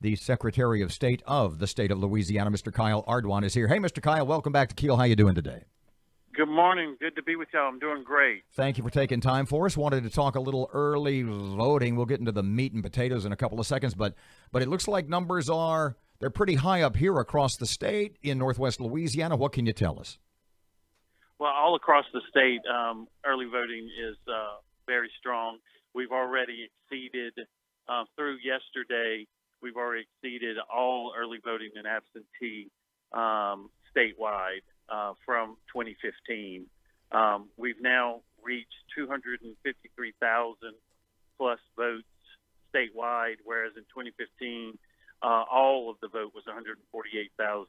The Secretary of State of the state of Louisiana, Mr. Kyle Ardoin, is here. Hey, Mr. Kyle, welcome back to Keel. How you doing today? Good morning. Good to be with y'all. I'm doing great. Thank you for taking time for us. Wanted to talk a little early voting. We'll get into the meat and potatoes in a couple of seconds, but it looks like numbers they're pretty high up here across the state in northwest Louisiana. What can you tell us? Well, all across the state, early voting is very strong. We've already exceeded, through yesterday, we've already exceeded all early voting and absentee statewide from 2015. We've now reached 253,000 plus votes statewide, whereas in 2015, all of the vote was 148,000.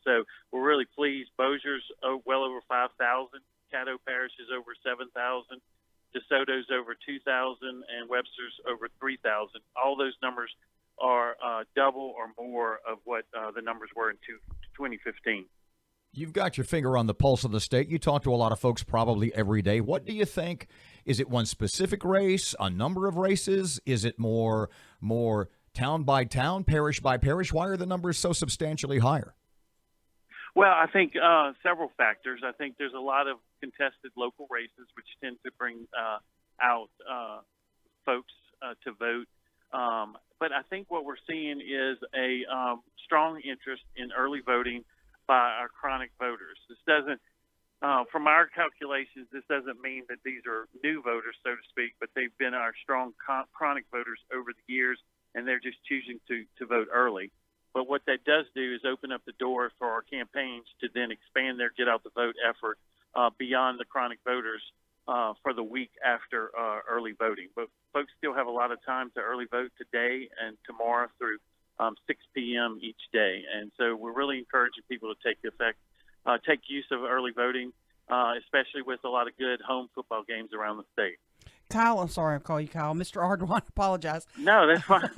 So we're really pleased. Bossier's well over 5,000. Caddo Parish is over 7,000. DeSoto's over 2,000, and Webster's over 3,000. All those numbers are double or more of what the numbers were in 2015. You've got your finger on the pulse of the state. You talk to a lot of folks probably every day. What do you think? Is it one specific race, a number of races? Is it more town by town, parish by parish? Why are the numbers so substantially higher? Well, I think several factors. I think there's a lot of contested local races, which tend to bring out folks to vote. But I think what we're seeing is a strong interest in early voting by our chronic voters. This doesn't, from our calculations, this doesn't mean that these are new voters, so to speak, but they've been our strong chronic voters over the years, and they're just choosing to vote early. But what that does do is open up the door for our campaigns to then expand their get out the vote effort beyond the chronic voters for the week after early voting. But folks still have a lot of time to early vote today and tomorrow through 6 p.m. each day. And so we're really encouraging people to take use of early voting, especially with a lot of good home football games around the state. Kyle, I'm sorry I call you Kyle. Mr. Ardoin, apologize. No, that's fine.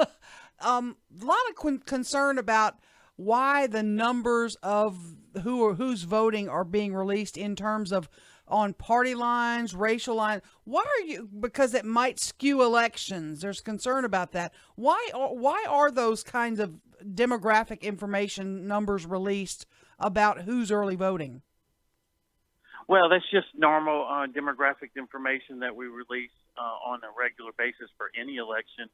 A lot of concern about why the numbers of who's voting are being released in terms of on party lines, racial lines. Why are you? Because it might skew elections. There's concern about that. Why are those kinds of demographic information numbers released about who's early voting? Well, that's just normal demographic information that we release on a regular basis for any election.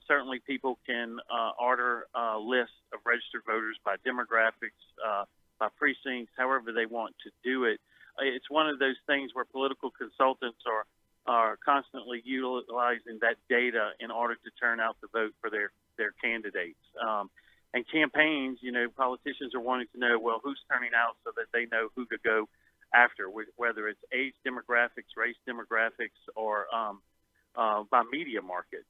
Certainly people can order a list of registered voters by demographics, by precincts, however they want to do it. It's one of those things where political consultants are constantly utilizing that data in order to turn out the vote for their candidates. And campaigns, politicians are wanting to know, well, who's turning out so that they know who to go after, whether it's age demographics, race demographics, or by media market.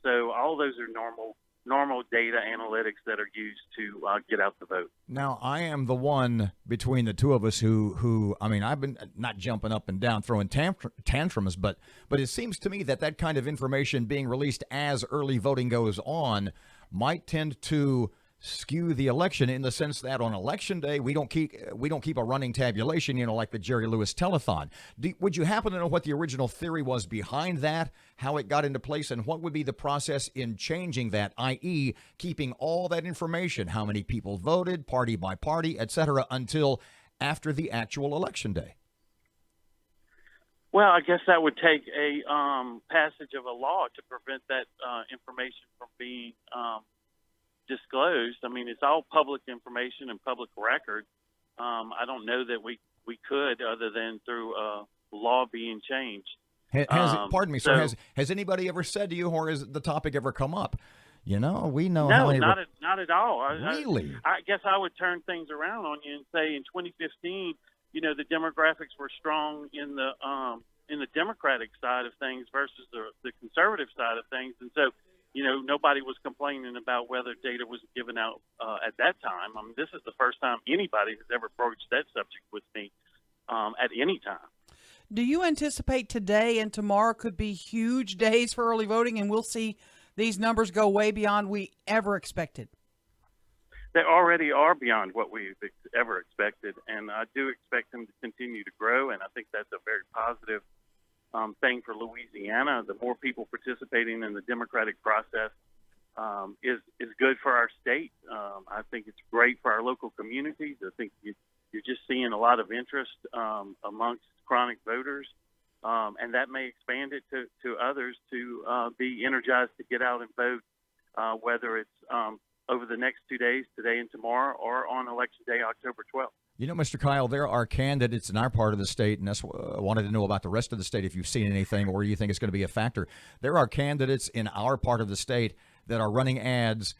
So all those are normal data analytics that are used to get out the vote. Now, I am the one between the two of us who I mean, I've been not jumping up and down, throwing tantrums, but it seems to me that kind of information being released as early voting goes on might tend to skew the election in the sense that on election day we don't keep a running tabulation, like the Jerry Lewis telethon. Would you happen to know what the original theory was behind that, how it got into place, and what would be the process in changing that, i.e. keeping all that information, how many people voted, party by party, etc., until after the actual election day? Well, I guess that would take a passage of a law to prevent that information from being disclosed. I mean, it's all public information and public record. I don't know that we could, other than through law being changed. Pardon me, sir. Has anybody ever said to you, or has the topic ever come up? We know no, how many. Not at all. Really? I guess I would turn things around on you and say in 2015, the demographics were strong in the Democratic side of things versus the conservative side of things, and so. Nobody was complaining about whether data was given out at that time. I mean, this is the first time anybody has ever broached that subject with me at any time. Do you anticipate today and tomorrow could be huge days for early voting, and we'll see these numbers go way beyond we ever expected? They already are beyond what we've ever expected, and I do expect them to continue to grow, and I think that's a very positive thing for Louisiana. The more people participating in the democratic process, is good for our state. I think it's great for our local communities. I think you're just seeing a lot of interest amongst chronic voters, and that may expand it to others to be energized to get out and vote, whether it's over the next 2 days, today and tomorrow, or on Election Day, October 12th. You know, Mr. Kyle, there are candidates in our part of the state, and that's what I wanted to know about the rest of the state, if you've seen anything or you think it's going to be a factor. There are candidates in our part of the state that are running ads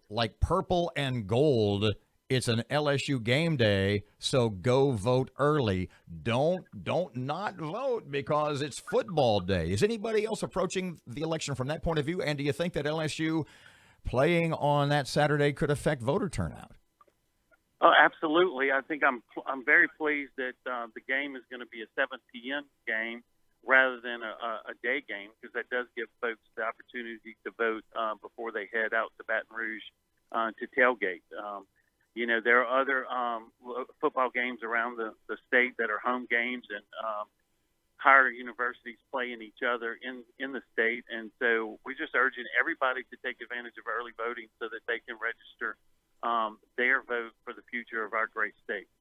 like purple and gold. It's an LSU game day, so go vote early. Don't not vote because it's football day. Is anybody else approaching the election from that point of view? And do you think that LSU playing on that Saturday could affect voter turnout? Oh, absolutely. I think I'm very pleased that the game is going to be a 7 p.m. game rather than a day game, because that does give folks the opportunity to vote before they head out to Baton Rouge to tailgate. There are other football games around the state that are home games, and higher universities playing each other in the state. And so we're just urging everybody to take advantage of early voting so that they can register their vote for the future of our great state.